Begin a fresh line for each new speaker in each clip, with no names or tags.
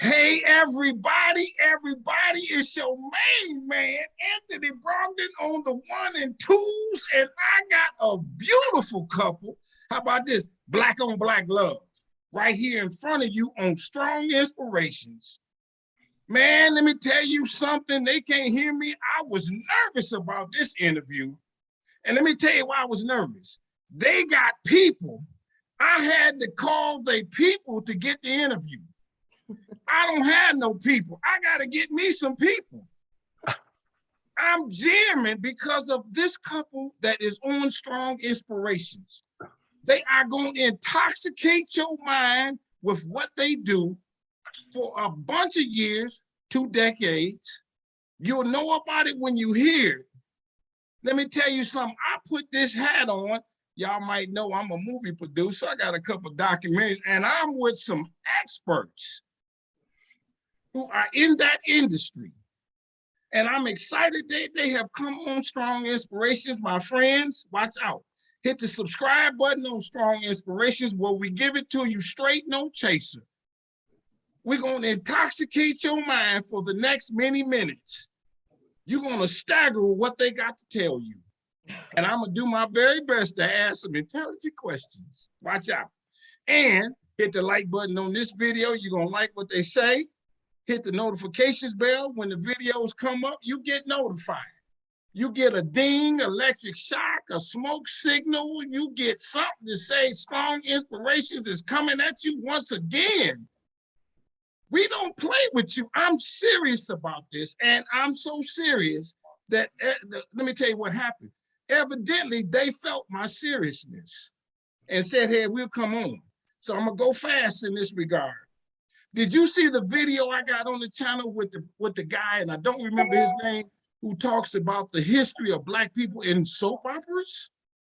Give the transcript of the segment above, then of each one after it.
Hey, everybody, it's your main man, Anthony Brogdon on the one and twos, and I got a beautiful couple. How about this? Black on black love right here in front of you on Strong Inspirations. Man, let me tell you something. They can't hear me. I was nervous about this interview. And let me tell you why I was nervous. They got people. I had to call their people to get the interview. I don't have no people. I got to get me some people. I'm jamming because of this couple that is on Strong Inspirations. They are going to intoxicate your mind with what they do for a bunch of years, 2 decades. You'll know about it when you hear it. Let me tell you something. I put this hat on. Y'all might know I'm a movie producer. I got a couple of documentaries, and I'm with some experts who are in that industry. And I'm excited that they have come on Strong Inspirations. My friends, watch out. Hit the subscribe button on Strong Inspirations where we give it to you straight, no chaser. We're going to intoxicate your mind for the next many minutes. You're going to stagger with what they got to tell you. And I'm going to do my very best to ask some intelligent questions. Watch out. And hit the like button on this video. You're going to like what they say. Hit the notifications bell. When the videos come up, you get notified. You get a ding, electric shock, a smoke signal. You get something to say Strong Inspirations is coming at you once again. We don't play with you. I'm serious about this. And I'm so serious that, let me tell you what happened. Evidently, they felt my seriousness and said, hey, we'll come on. So I'm going to go fast in this regard. Did you see the video I got on the channel with the guy, and I don't remember his name, who talks about the history of Black people in soap operas?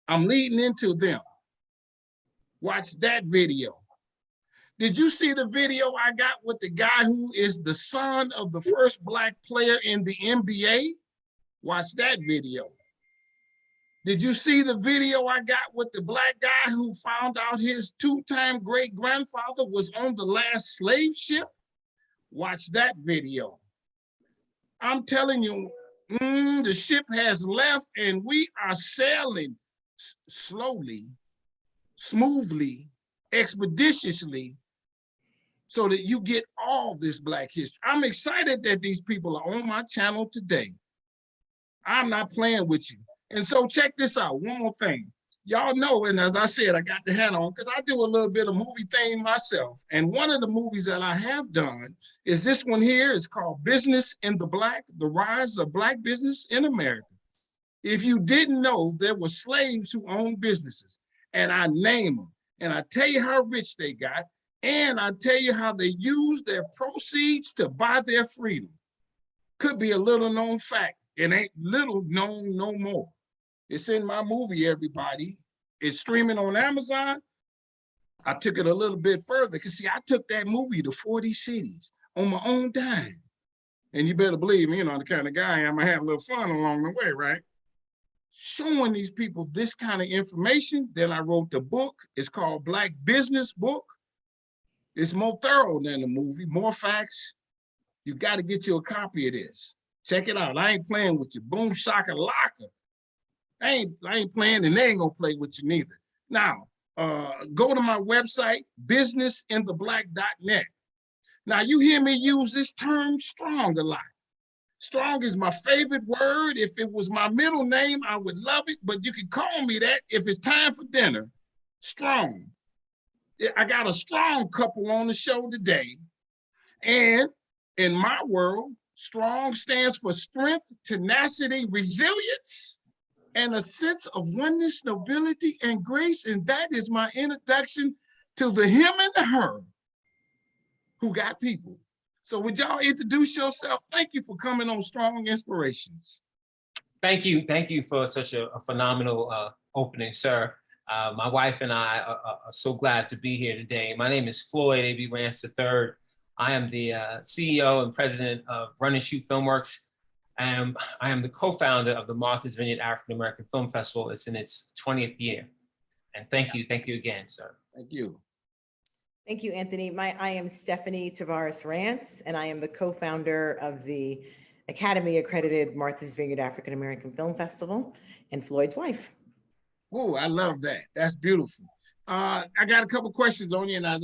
I'm leading into them. Watch that video. Did you see the video I got with the guy who is the son of the first Black player in the NBA? Watch that video. Did you see the video I got with the Black guy who found out his 2-time great-grandfather was on the last slave ship? Watch that video. I'm telling you, the ship has left and we are sailing slowly, smoothly, expeditiously, so that you get all this Black history. I'm excited that these people are on my channel today. I'm not playing with you. And so check this out, one more thing. Y'all know, and as I said, I got the hat on because I do a little bit of movie thing myself. And one of the movies that I have done is this one here. It's called Business in the Black, The Rise of Black Business in America. If you didn't know, there were slaves who owned businesses, and I name them. And I tell you how rich they got, and I tell you how they used their proceeds to buy their freedom. Could be a little known fact. It ain't little known no more. It's in my movie, everybody. It's streaming on Amazon. I took it a little bit further because, see, I took that movie to 40 cities on my own dime. And you better believe me, you know, the kind of guy I am, I have a little fun along the way, right? Showing these people this kind of information. Then I wrote the book. It's called Black Business Book. It's more thorough than the movie, more facts. You got to get you a copy of this. Check it out. I ain't playing with you. Boom, shaka, laka. I ain't playing, and they ain't gonna play with you neither. Now, go to my website, businessintheblack.net. Now, you hear me use this term strong a lot. Strong is my favorite word. If it was my middle name, I would love it, but you can call me that if it's time for dinner. Strong. I got a strong couple on the show today. And in my world, strong stands for strength, tenacity, resilience, and a sense of oneness, nobility, and grace. And that is my introduction to the him and the her who got people. So would y'all introduce yourself? Thank you for coming on Strong Inspirations.
Thank you for such a phenomenal opening, sir. My wife and I are so glad to be here today. My name is Floyd A.B. Rance III. I am the CEO and president of Run and Shoot Filmworks. I am the co-founder of the Martha's Vineyard African American Film Festival. It's in its 20th year. And thank you again, sir.
Thank you.
Thank you, Anthony. I am Stephanie Tavares Rance, and I am the co-founder of the Academy accredited Martha's Vineyard African American Film Festival and Floyd's wife.
Oh, I love that. That's beautiful. I got a couple questions on you, and I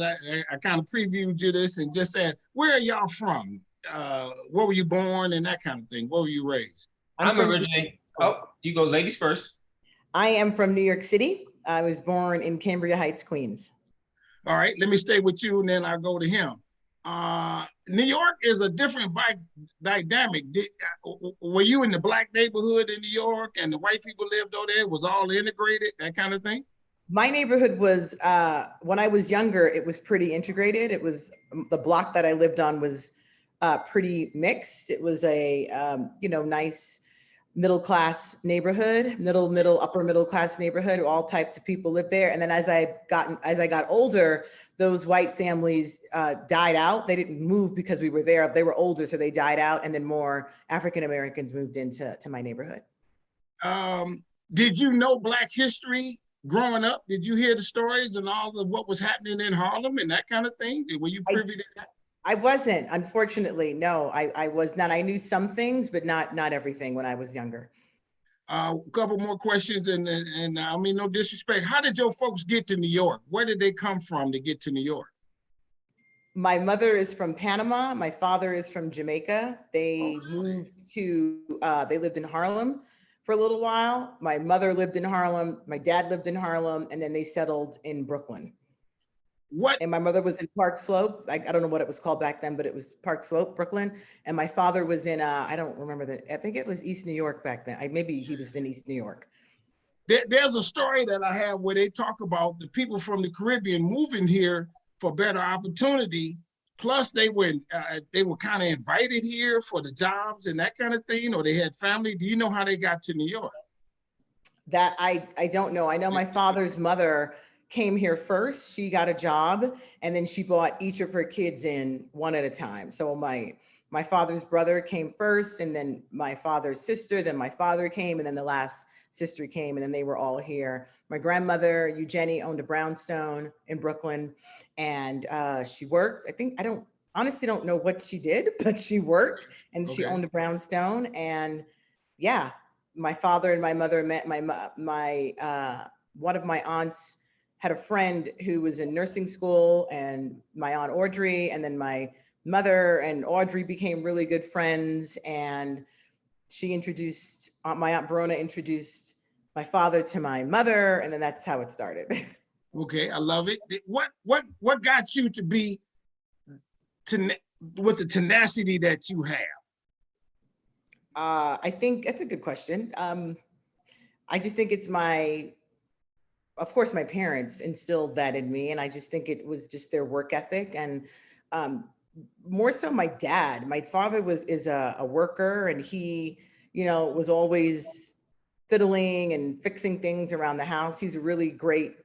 kind of previewed you this and just said, where are y'all from? Where were you born and that kind of thing? Where were you raised?
I'm originally, you go ladies first.
I am from New York City. I was born in Cambria Heights, Queens.
All right, let me stay with you and then I'll go to him. New York is a different dynamic. Were you in the black neighborhood in New York and the white people lived over there? Was all integrated, that kind of thing?
My neighborhood was, when I was younger, it was pretty integrated. It was, the block that I lived on was pretty mixed. It was a, nice middle-class neighborhood, upper middle-class neighborhood. All types of people lived there. And then as I got older, those white families died out. They didn't move because we were there. They were older, so they died out. And then more African Americans moved into my neighborhood.
Did you know Black history growing up? Did you hear the stories and all of what was happening in Harlem and that kind of thing? Were you privy to that?
I wasn't, unfortunately. No, I was not. I knew some things, but not everything when I was younger.
A couple more questions, and I mean, no disrespect. How did your folks get to New York? Where did they come from to get to New York?
My mother is from Panama. My father is from Jamaica. They moved to, they lived in Harlem for a little while. My mother lived in Harlem. My dad lived in Harlem, and then they settled in Brooklyn.
What?
And my mother was in Park Slope. I don't know what it was called back then, but it was Park Slope, Brooklyn. And my father was in, I don't remember I think it was East New York back then. Maybe he was in East New York.
There's a story that I have where they talk about the people from the Caribbean moving here for better opportunity. Plus they were kind of invited here for the jobs and that kind of thing, or they had family. Do you know how they got to New York?
That I don't know. I know my father's mother came here first. She got a job and then she brought each of her kids in one at a time. So my father's brother came first, and then my father's sister, then my father came, and then the last sister came, and then they were all here. My grandmother, Eugenie, owned a brownstone in Brooklyn, and she worked. I honestly don't know what she did, but she worked, and okay. She owned a brownstone. And yeah, my father and my mother met. One of my aunts had a friend who was in nursing school, and my aunt Audrey, and then my mother and Audrey became really good friends. And she introduced, my aunt Verona introduced my father to my mother, and then that's how it started.
Okay, I love it. What got you to be with the tenacity that you have?
I think that's a good question. I just think it's of course, my parents instilled that in me, and I just think it was just their work ethic, and more so my dad. My father is a worker, and he, was always fiddling and fixing things around the house. He's a really great,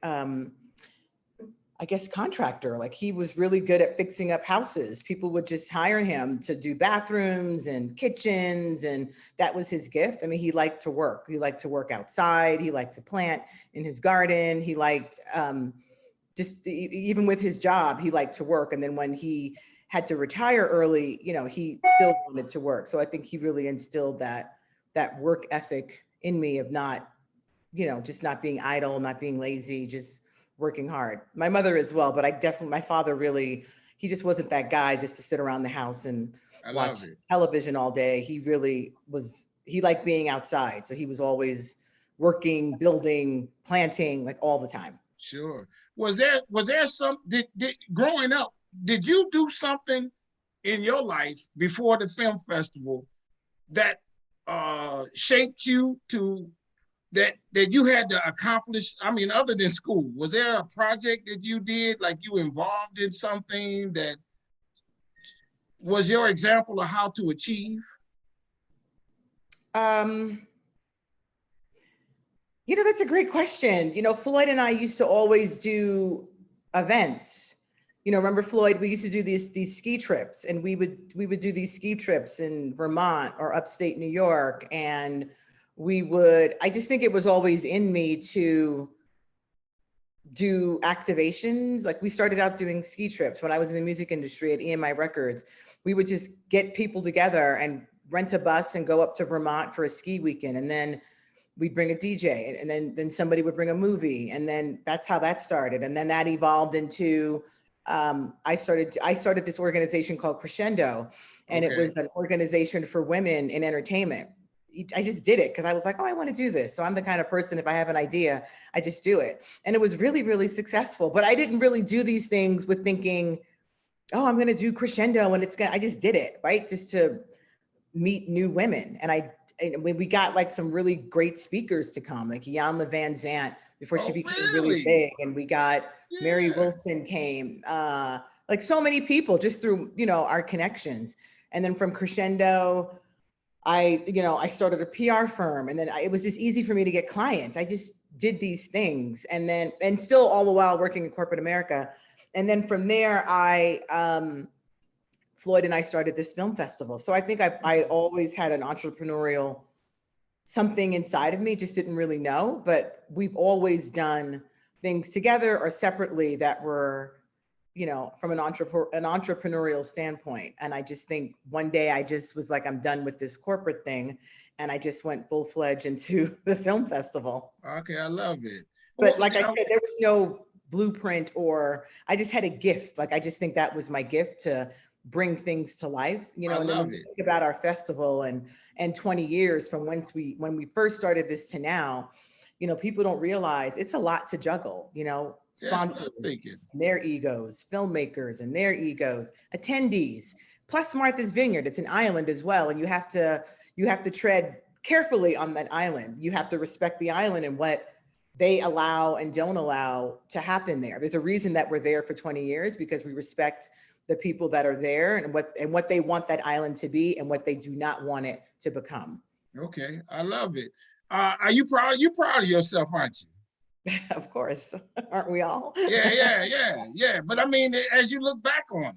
I guess, contractor. Like, he was really good at fixing up houses. People would just hire him to do bathrooms and kitchens, and that was his gift. I mean, he liked to work. He liked to work outside. He liked to plant in his garden. He liked, even with his job, he liked to work. And then when he had to retire early, he still wanted to work. So I think he really instilled that work ethic in me of not, just not being idle, not being lazy, just working hard. My mother as well, but my father really, he just wasn't that guy just to sit around the house and watch television all day. He really was, he liked being outside. So he was always working, building, planting, like all the time.
Sure. Was there some, growing up, did you do something in your life before the film festival that shaped you to that you had to accomplish? I mean, other than school, was there a project that you did, like you involved in something that was your example of how to achieve?
That's a great question. Floyd and I used to always do events. Remember, Floyd, we used to do these ski trips, and we would do these ski trips in Vermont or upstate New York. And I just think it was always in me to do activations. Like we started out doing ski trips when I was in the music industry at EMI Records. We would just get people together and rent a bus and go up to Vermont for a ski weekend. And then we'd bring a DJ, and then somebody would bring a movie. And then that's how that started. And then that evolved into, I started this organization called Crescendo, and it was an organization for women in entertainment. I just did it because I was like, oh, I want to do this. So I'm the kind of person, if I have an idea, I just do it. And it was really, really successful. But I didn't really do these things with thinking, oh, I'm going to do Crescendo and I just did it, right? Just to meet new women. And we got like some really great speakers to come, like Iyanla Van Zant before she became really big. And we got Mary Wilson came, like so many people just through, our connections. And then from Crescendo, I started a PR firm, and then it was just easy for me to get clients. I just did these things, and still all the while working in corporate America. And then from there, Floyd and I started this film festival. So I think I always had an entrepreneurial something inside of me, just didn't really know, but we've always done things together or separately that were, from an entrepreneurial standpoint. And I just think one day I just was like, I'm done with this corporate thing. And I just went full-fledged into the film festival.
Okay, I love it.
But like I said, there was no blueprint, or I just had a gift. Like, I just think that was my gift, to bring things to life, and then when we think about our festival and 20 years from when we first started this to now, people don't realize it's a lot to juggle, sponsors and their egos, filmmakers and their egos, attendees, plus Martha's Vineyard. It's an island as well. And you have to tread carefully on that island. You have to respect the island and what they allow and don't allow to happen there. There's a reason that we're there for 20 years, because we respect the people that are there and what they want that island to be and what they do not want it to become.
Okay, I love it. Are you proud? You're proud of yourself, aren't you?
Of course, aren't we all?
Yeah. But I mean, as you look back on it.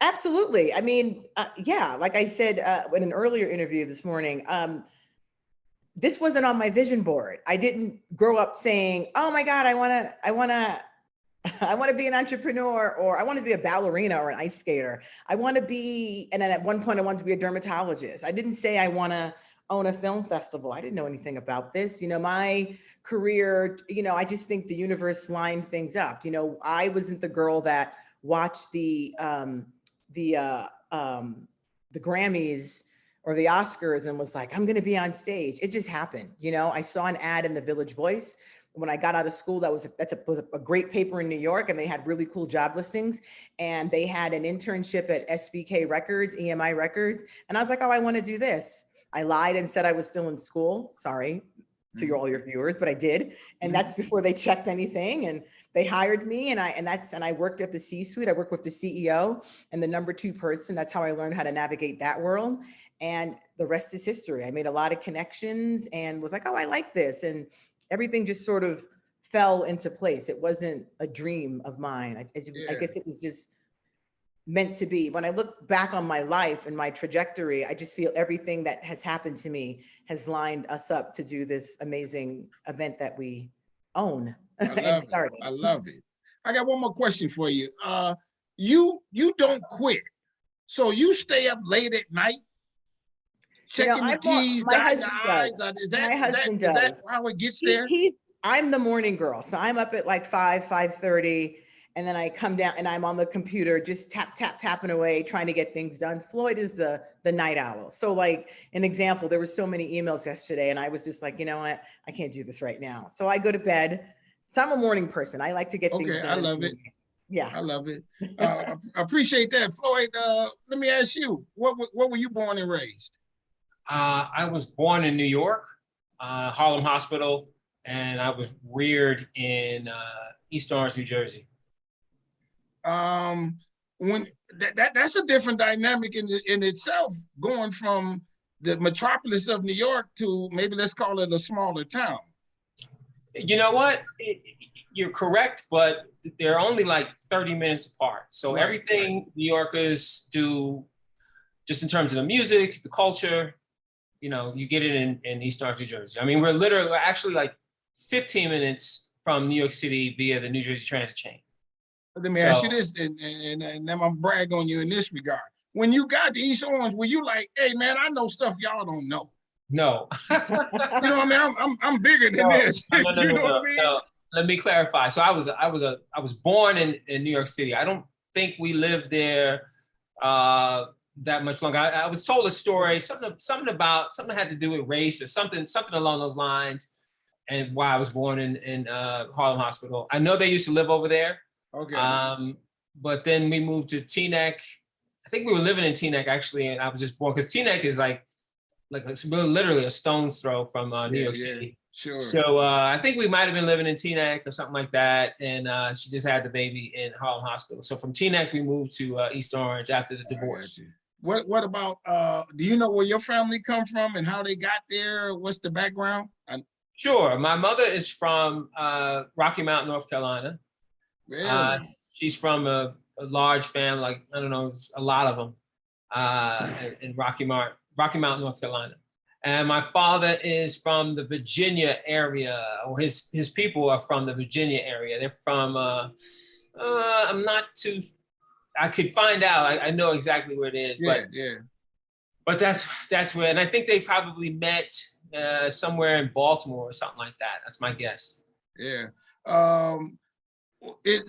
Absolutely. I mean, yeah, like I said in an earlier interview this morning, this wasn't on my vision board. I didn't grow up saying, oh my God, I want to be an entrepreneur, or I want to be a ballerina or an ice skater. I want to be, and then at one point I wanted to be a dermatologist. I didn't say I want to own a film festival. I didn't know anything about this. My career, I just think the universe lined things up. I wasn't the girl that watched the Grammys or the Oscars and was like, I'm going to be on stage. It just happened. I saw an ad in the Village Voice when I got out of school. That was a great paper in New York, and they had really cool job listings, and they had an internship at SBK Records, EMI Records. And I was like, oh, I want to do this. I lied and said I was still in school. Sorry to all your viewers, but I did. And that's before they checked anything, and they hired me, and I worked at the C-suite. I worked with the CEO and the number 2 person. That's how I learned how to navigate that world. And the rest is history. I made a lot of connections and was like, oh, I like this. And everything just sort of fell into place. It wasn't a dream of mine. I guess it was just meant to be. When I look back on my life and my trajectory, I just feel everything that has happened to me has lined us up to do this amazing event that we own and started.
I love it. I got one more question for you. You don't quit. So you stay up late at night checking the T's, dotting the I's. Is that how it gets there?
I'm the morning girl. So I'm up at like 5:30. And then I come down and I'm on the computer, just tapping away, trying to get things done. Floyd is the night owl. So like an example, there were so many emails yesterday and I was just like, you know what? I can't do this right now. So I go to bed. So I'm a morning person. I like to get things done.
I love it.
Yeah.
I love it. I appreciate that. Floyd, let me ask you, what were you born and raised?
I was born in New York, Harlem Hospital, and I was reared in East Orange, New Jersey.
When that's a different dynamic in itself, going from the metropolis of New York to maybe let's call it a smaller town.
You know what? You're correct, but they're only like 30 minutes apart. So everything New Yorkers do, just in terms of the music, the culture, you get it in East Orange, New Jersey. I mean, we're actually like 15 minutes from New York City via the New Jersey Transit chain.
Let me ask you this, and I'm gonna brag on you in this regard. When you got to East Orange, were you like, hey man, I know stuff y'all don't know?
No.
You know what I mean? I'm bigger than this.
No,
You know what I mean?
no. Let me clarify. So I was born in New York City. I don't think we lived there that much longer. I was told a story, something had to do with race or something along those lines, and why I was born in Harlem Hospital. I know they used to live over there.
Okay.
But then we moved to Teaneck. I think we were living in Teaneck actually, and I was just born because Teaneck is like it's literally a stone's throw from New York City.
Sure.
So I think we might have been living in Teaneck or something like that, and she just had the baby in Harlem Hospital. So from Teaneck we moved to East Orange after the divorce.
What about do you know where your family come from and how they got there? What's the background?
Sure. My mother is from Rocky Mount, North Carolina.
Really?
She's from a large family, like I don't know, a lot of them in Rocky Mount, North Carolina. And my father is from the Virginia area, or his people are from the Virginia area. They're from I'm not too. I could find out. I know exactly where it is, but that's where. And I think they probably met somewhere in Baltimore or something like that. That's my guess.
Yeah.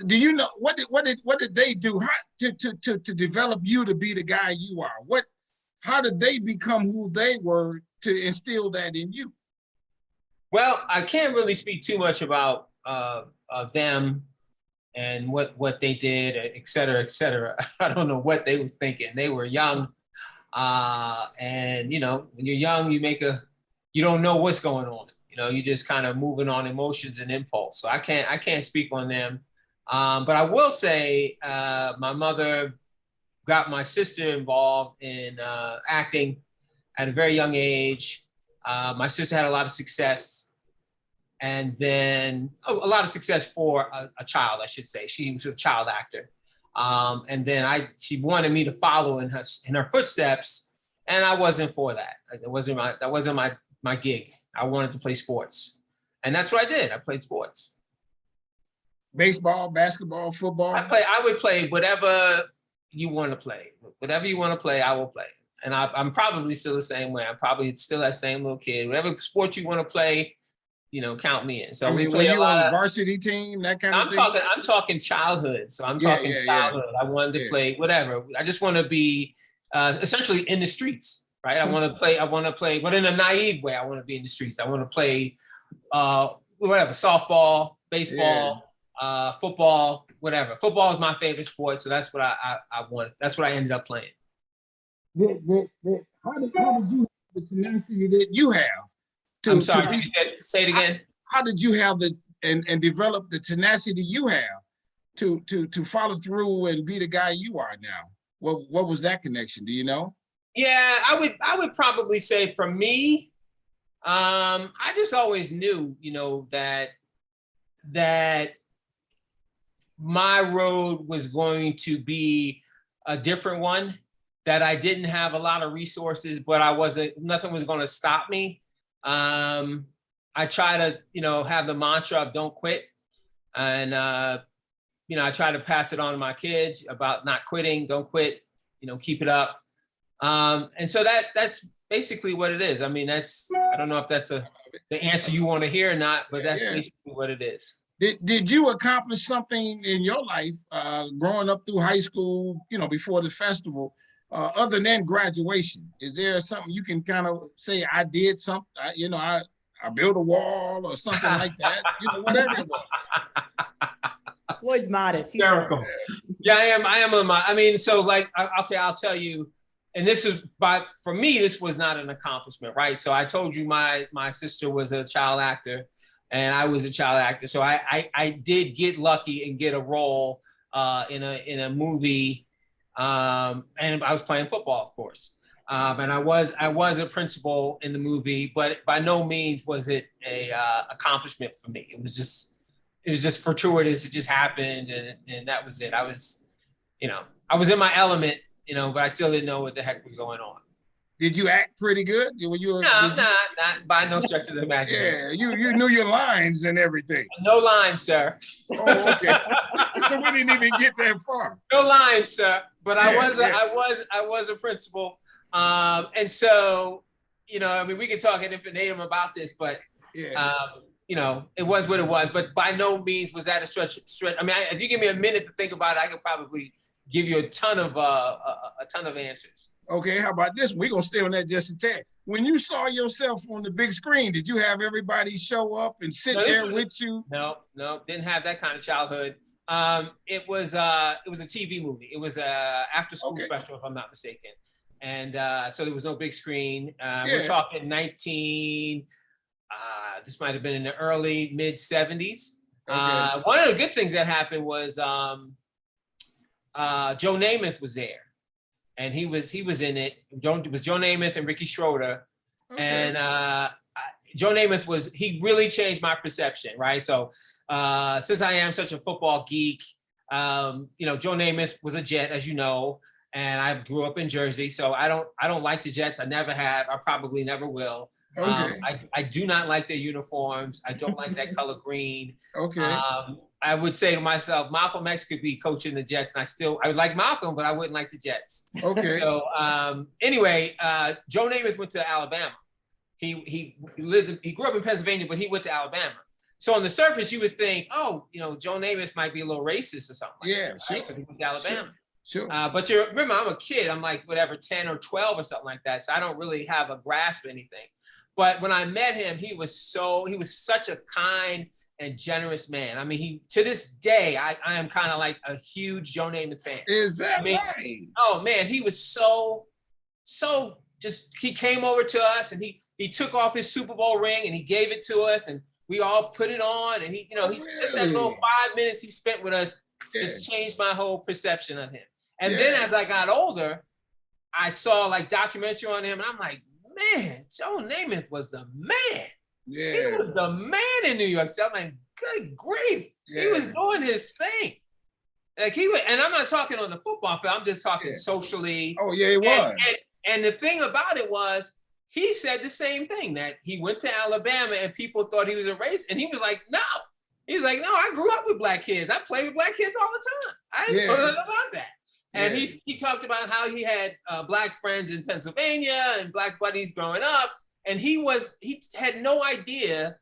Do you know what did they do to develop you to be the guy you are? How did they become who they were to instill that in you?
Well, I can't really speak too much about them and what they did, et cetera, et cetera. I don't know what they were thinking. They were young, and you know, when you're young, you don't know what's going on. You know, you just kind of moving on emotions and impulse. So I can't speak on them. But I will say my mother got my sister involved in acting at a very young age. My sister had a lot of success, and then a lot of success for a child, I should say. She was a child actor. And then she wanted me to follow in her footsteps, and I wasn't for that. That wasn't my gig. I wanted to play sports, and that's what I did. I played sports.
Baseball, basketball, football.
I would play whatever you want to play. Whatever you want to play, I will play. And I'm probably still the same way. I'm probably still that same little kid. Whatever sport you want to play, you know, count me in. So we play a lot of
varsity team, that kind of thing.
I'm talking childhood. So I'm talking childhood. I wanted to play whatever. I just want to be essentially in the streets, right? I want to play, but in a naive way. I want to be in the streets. I want to play whatever, softball, baseball, football, whatever. Football is my favorite sport, so that's what I want. That's what I ended up playing.
How did you have the tenacity that you have?
I'm sorry, say it again.
How did you have and develop the tenacity you have to follow through and be the guy you are now? What was that connection? Do you know?
Yeah, I would probably say for me, I just always knew, you know, that my road was going to be a different one, that I didn't have a lot of resources, but nothing was going to stop me. I try to, you know, have the mantra of don't quit. And, you know, I try to pass it on to my kids about not quitting, don't quit, you know, keep it up. And so that's basically what it is. I mean, I don't know if that's the answer you want to hear or not, but that's basically what it is.
Did you accomplish something in your life growing up through high school, you know, before the festival, other than graduation? Is there something you can kind of say, I did something, you know, I built a wall or something like that, you know, whatever it was?
Floyd's modest.
Hysterical. Yeah, I am. I mean, so like, okay, I'll tell you, and this is, for me, this was not an accomplishment, right? So I told you my sister was a child actor, and I was a child actor. So I did get lucky and get a role in a movie, and I was playing football, of course. And I was a principal in the movie, but by no means was it a accomplishment for me. It was just fortuitous. It just happened, and that was it. I was in my element, you know, but I still didn't know what the heck was going on.
Did you act pretty good? Were you?
No, I'm not by no stretch of the imagination.
Yeah, you knew your lines and everything.
No lines, sir.
Oh, okay. So we didn't even get that far.
No lines, sir. But
Yeah,
I was a principal, and so I mean, we could talk at infinitum about this, but it was what it was. But by no means was that a stretch. I mean, if you give me a minute to think about it, I could probably give you a ton of answers.
Okay, how about this? We're gonna stay on that just a tad. When you saw yourself on the big screen, did you have everybody show up and sit there with you?
No, didn't have that kind of childhood. It was a TV movie. It was a after school special, if I'm not mistaken. And so there was no big screen. We're talking 19. This might have been in the early mid 70s. One of the good things that happened was Joe Namath was there. And he was in it. It was Joe Namath and Ricky Schroeder. Okay. And Joe Namath he really changed my perception, right? So since I am such a football geek, Joe Namath was a Jet, as you know, and I grew up in Jersey. So I don't like the Jets. I never have. I probably never will. Okay. I do not like their uniforms. I don't like that color green.
Okay.
I would say to myself, Malcolm X could be coaching the Jets, and I would like Malcolm, but I wouldn't like the Jets.
Okay.
So anyway, Joe Namath went to Alabama. He grew up in Pennsylvania, but he went to Alabama. So on the surface, you would think, Joe Namath might be a little racist or something.
Sure.
Because he went to Alabama.
Sure.
But you remember, I'm a kid. I'm like whatever, 10 or 12 or something like that. So I don't really have a grasp of anything. But when I met him, he was such a kind and generous man. I mean, to this day, I am kind of like a huge Joe Namath fan.
Is that right?
Oh man, he was so just, he came over to us and he took off his Super Bowl ring and he gave it to us and we all put it on and he's just that little 5 minutes he spent with us just changed my whole perception of him. And then as I got older, I saw like documentary on him and I'm like, man, Joe Namath was the man.
Yeah.
He was the man in New York. So I'm like, good grief. Yeah. He was doing his thing. Like and I'm not talking on the football field, I'm just talking socially.
Oh, yeah, he was.
And the thing about it was, he said the same thing, that he went to Alabama and people thought he was a racist. And he was like, no. He's like, no, I grew up with black kids. I played with black kids all the time. I didn't know nothing about that. And he talked about how he had black friends in Pennsylvania and black buddies growing up. And he had no idea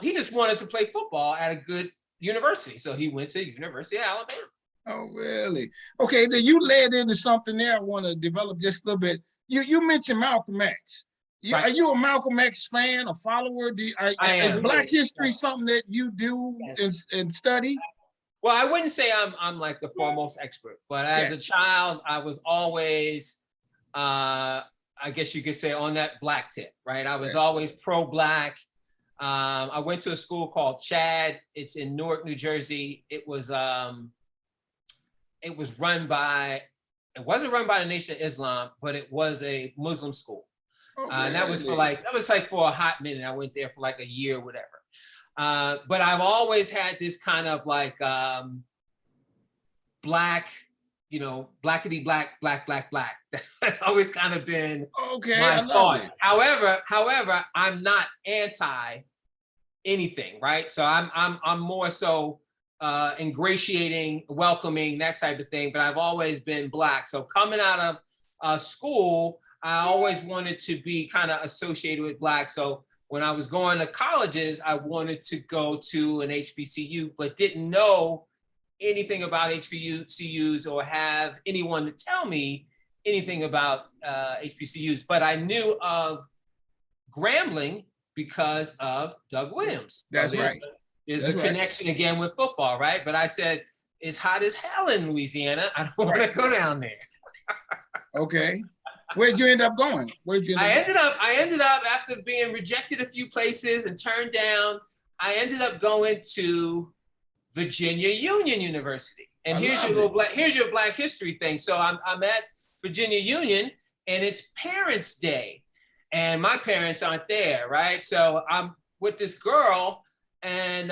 he just wanted to play football at a good university. So he went to University of Alabama.
Oh, really? Okay, then you led into something there I want to develop just a little bit. You mentioned Malcolm X. Right. Are you a Malcolm X fan, a follower? Is Black history something that you do and study?
Well, I wouldn't say I'm like the foremost expert, but as a child, I was always, I guess you could say, on that black tip, right? I was always pro-black. I went to a school called Chad. It's in Newark, New Jersey. It wasn't run by the Nation of Islam, but it was a Muslim school. And that was for a hot minute. I went there for like a year, whatever. But I've always had this kind of like black, blackity black. That's always kind of been my thought. However, I'm not anti anything, right? So I'm more so ingratiating, welcoming, that type of thing. But I've always been black. So coming out of school, I always wanted to be kind of associated with black. So when I was going to colleges, I wanted to go to an HBCU, but didn't know anything about HBCUs or have anyone to tell me anything about HBCUs. But I knew of Grambling because of Doug Williams.
That's right.
There's a connection again with football, right? But I said, it's hot as hell in Louisiana. I don't want to go down there.
Okay. Where'd you end up going?
I ended up after being rejected a few places and turned down, I ended up going to Virginia Union University. And here's your black history thing. So I'm at Virginia Union and it's Parents' Day and my parents aren't there, right? So I'm with this girl and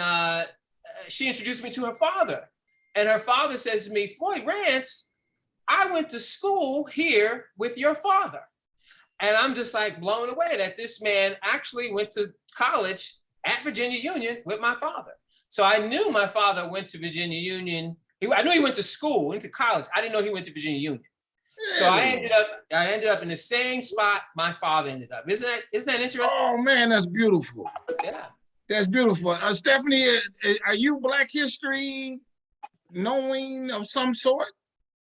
she introduced me to her father. And her father says to me, Floyd Rance, I went to school here with your father. And I'm just like blown away that this man actually went to college at Virginia Union with my father. So I knew my father went to Virginia Union. I knew he went to school, went to college. I didn't know he went to Virginia Union. So I ended up in the same spot my father ended up. Isn't that interesting?
Oh man, that's beautiful.
Yeah.
That's beautiful. Stephanie, are you Black history knowing of some sort?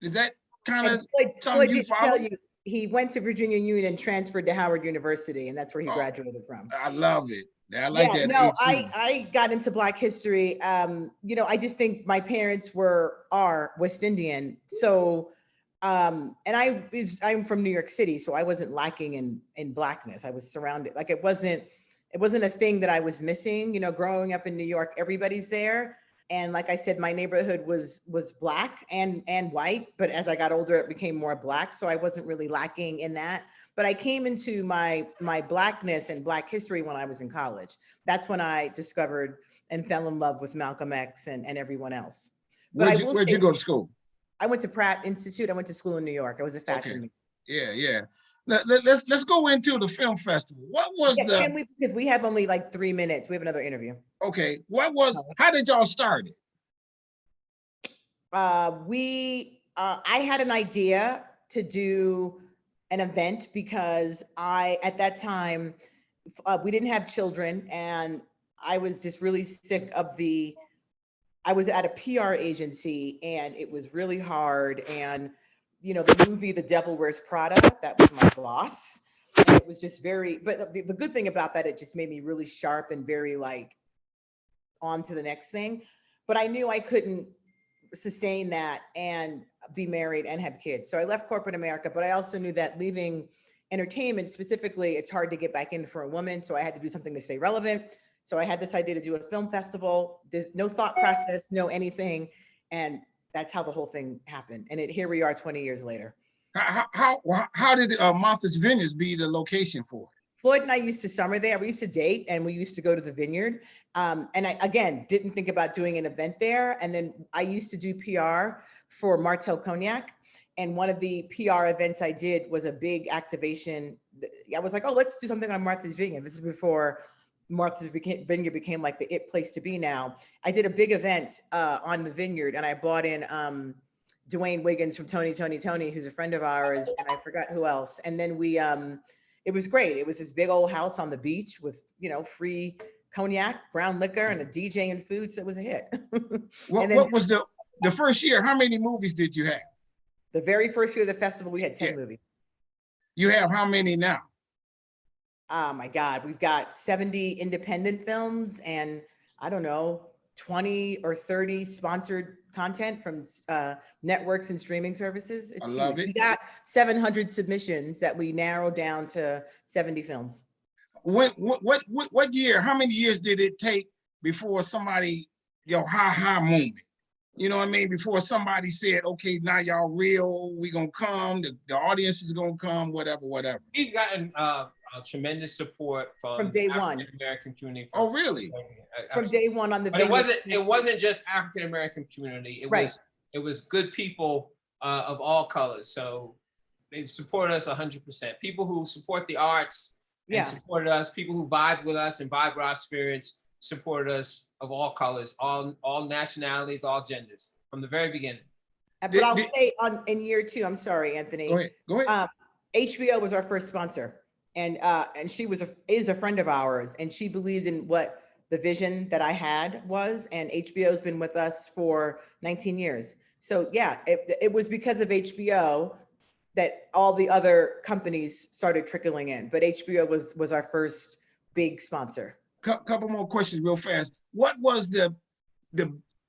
Is that kind of something you follow?
Tell you, he went to Virginia Union and transferred to Howard University, and that's where he graduated from.
I love it. I like that.
No, I got into Black history. You know, I just think my parents are West Indian. So, and I'm from New York City, so I wasn't lacking in Blackness. I was surrounded, like it wasn't a thing that I was missing. You know, growing up in New York, everybody's there. And like I said, my neighborhood was Black and white, but as I got older, it became more Black. So I wasn't really lacking in that. But I came into my Blackness and Black history when I was in college. That's when I discovered and fell in love with Malcolm X and everyone else. But
where'd you go to school?
I went to Pratt Institute. I went to school in New York. I was a fashion.
Okay. Yeah. Let's go into the film festival. What was
can we, because we have only like 3 minutes. We have another interview.
Okay. How did y'all start it?
I had an idea to do an event because at that time, we didn't have children, and I was just really sick of I was at a PR agency, and it was really hard. And, you know, the movie, The Devil Wears Prada, that was my boss. And it was just but the good thing about that, it just made me really sharp and very like on to the next thing. But I knew I couldn't sustain that and be married and have kids. So I left corporate America, but I also knew that leaving entertainment specifically, it's hard to get back in for a woman. So I had to do something to stay relevant. So I had this idea to do a film festival. There's no thought process, no anything. And that's how the whole thing happened. And here we are 20 years later.
How did Martha's Vineyard be the location for it?
Floyd and I used to summer there. We used to date, and we used to go to the Vineyard. And I, again, didn't think about doing an event there. And then I used to do PR for Martell Cognac. And one of the PR events I did was a big activation. I was like, oh, let's do something on Martha's Vineyard. This is before Martha's Vineyard became like the it place to be now. I did a big event on the Vineyard, and I brought in Dwayne Wiggins from Tony, who's a friend of ours, and I forgot who else. And then it was great. It was this big old house on the beach with, you know, free cognac, brown liquor, and a DJ and food. So it was a hit.
What was the first year? How many movies did you have?
The very first year of the festival, we had 10 movies.
You have how many now?
Oh my God, we've got 70 independent films and I don't know, 20 or 30 sponsored content from networks and streaming services. It's
I love
huge.
it.
We got 700 submissions that we narrowed down to 70 films.
What year, how many years did it take before somebody, your ha moment? You know what I mean? Before somebody said, okay, now y'all real, we gonna come, the audience is gonna come, whatever.
We've gotten tremendous support from
day
African
one.
American community.
Oh, really?
From day one on the.
But it wasn't just African American community. It was good people of all colors. So they support us 100%. People who support the arts and supported us. People who vibe with us and vibe with our spirits supported us of all colors, all nationalities, all genders from the very beginning.
But I'll say in year 2. I'm sorry, Anthony.
Go ahead.
HBO was our first sponsor. And she is a friend of ours, and she believed in what the vision that I had was, and HBO's been with us for 19 years. So yeah, it was because of HBO that all the other companies started trickling in, but HBO was our first big sponsor.
Couple more questions real fast. What was the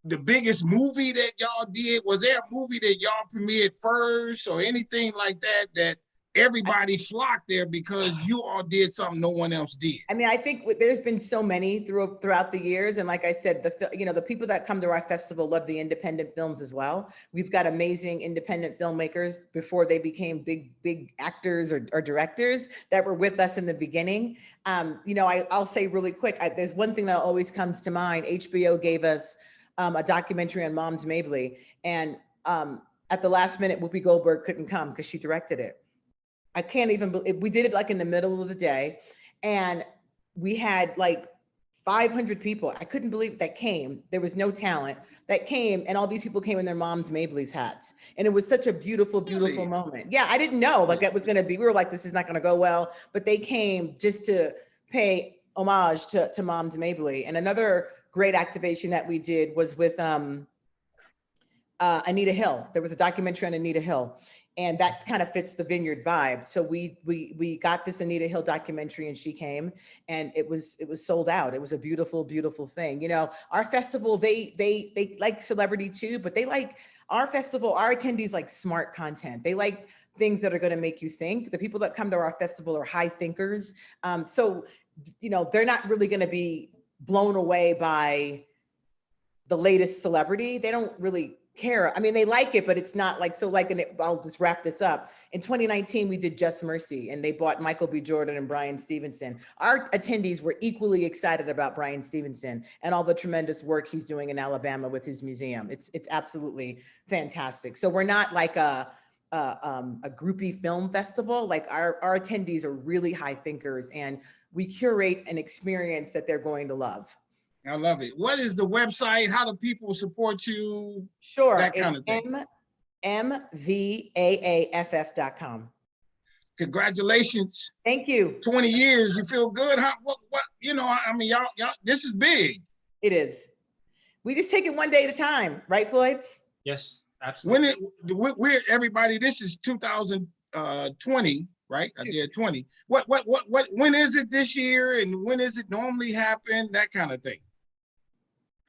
biggest movie that y'all did? Was there a movie that y'all premiered first or anything like that everybody flocked there because you all did something no one else did?
I mean, I think there's been so many throughout the years. And like I said, the people that come to our festival love the independent films as well. We've got amazing independent filmmakers before they became big actors or directors that were with us in the beginning. I'll say really quick, there's one thing that always comes to mind. HBO gave us a documentary on Moms Mabley. And at the last minute, Whoopi Goldberg couldn't come because she directed it. I can't even believe, we did it like in the middle of the day, and we had like 500 people. I couldn't believe that came. There was no talent that came, and all these people came in their mom's Mabley's hats. And it was such a beautiful, beautiful
Really?
moment. Yeah, I didn't know like that was going to be, we were like, this is not going to go well, but they came just to pay homage to Mom's Mabley. And another great activation that we did was with Anita Hill. There was a documentary on Anita Hill, and that kind of fits the Vineyard vibe. So we got this Anita Hill documentary, and she came, and it was sold out. It was a beautiful, beautiful thing. You know, our festival, they like celebrity too, but they like our festival, our attendees like smart content. They like things that are going to make you think. The people that come to our festival are high thinkers. So, you know, they're not really going to be blown away by the latest celebrity. They don't really care. I mean, they like it, but it's not like, so like, and I'll just wrap this up. In 2019, we did Just Mercy, and they bought Michael B. Jordan and Bryan Stevenson. Our attendees were equally excited about Bryan Stevenson and all the tremendous work he's doing in Alabama with his museum. It's absolutely fantastic. So we're not like a groupie film festival. Like our attendees are really high thinkers, and we curate an experience that they're going to love.
I love it. What is the website? How do people support you?
Sure,
That kind of thing.
mvaaff.com.
Congratulations.
Thank you.
20 years. You feel good? How, what, you know, I mean, y'all, this is big.
It is. We just take it one day at a time, right, Floyd?
Yes, absolutely.
We're everybody, this is 2020, right? I did 20. When is it this year, and when is it normally happen? That kind of thing.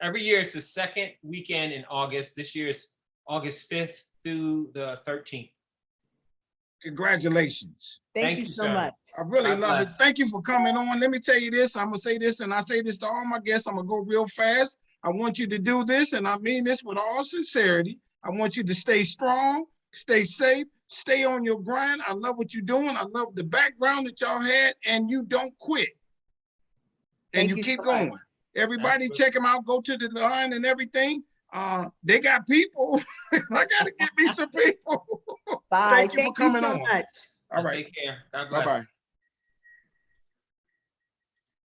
Every year it's the second weekend in August. This year is August 5th through the 13th.
Congratulations.
Thank you so much.
I really
God
love
bless.
it. Thank you for coming on. Let me tell you this. I'm going to say this, and I say this to all my guests. I'm going to go real fast. I want you to do this, and I mean this with all sincerity. I want you to stay strong, stay safe, stay on your grind. I love what you're doing. I love the background that y'all had, and you don't quit. And you keep going. Everybody check them out. Go to the line and everything. They got people. I got to get me some people.
Bye.
Thank you for coming on.
Much.
All right.
Take care. God bless.
Bye-bye.